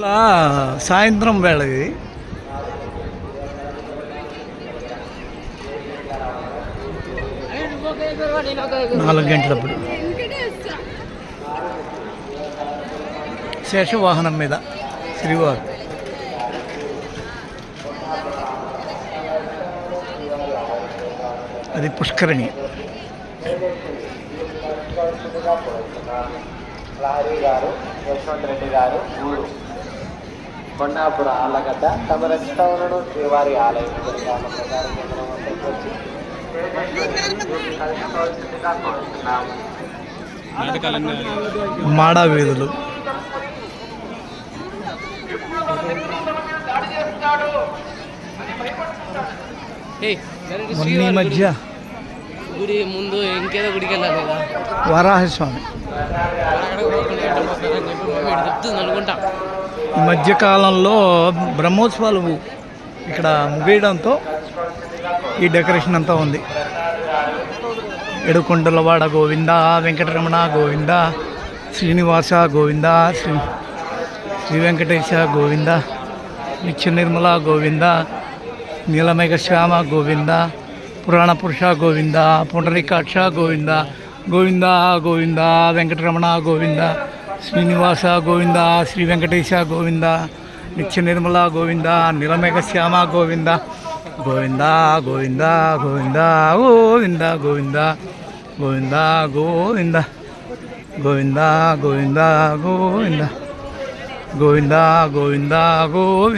ఇలా సాయంత్రం వేళ ఇది 4 గంటలప్పుడు శేషవాహనం మీద శ్రీవారు అది పుష్కరిణి. లహరి గారు, యశ్వంత్ రెడ్డి గారు, ఊరు కొండాపుర ఆళ్ళగడ్డ తమ రచితలను శ్రీవారి ఆలయం ప్రచార కేంద్రం వద్దకు వచ్చి మాడా వీధులు ఈ మధ్య గుడి ముందు ఇంకేదో గుడికి వెళ్ళాలి కదా, వరాహస్వామి చెప్తుంది అనుకుంటా. ఈ మధ్యకాలంలో బ్రహ్మోత్సవాలు ఇక్కడ ముగియడంతో ఈ డెకరేషన్ అంతా ఉంది. ఏడుకొండలవాడ గోవింద, వెంకటరమణ గోవింద, శ్రీనివాస గోవింద, శ్రీ వెంకటేశ గోవింద, నిత్య నిర్మల గోవింద, నీలమేఘ శ్యామ గోవింద, పురాణ పురుష గోవింద, పుండరీకాక్ష గోవింద, గోవింద గోవింద, వెంకటరమణ గోవింద, శ్రీనివాస గోవింద, శ్రీ వెంకటేశ గోవింద, నిత్య నిర్మల గోవింద, నీలమేఘ శ్యామ గోవింద, గోవింద గోవింద గోవింద గోవింద గోవింద గోవింద గోవింద గోవింద గోవింద గోవింద గోవింద గోవింద గోవింద.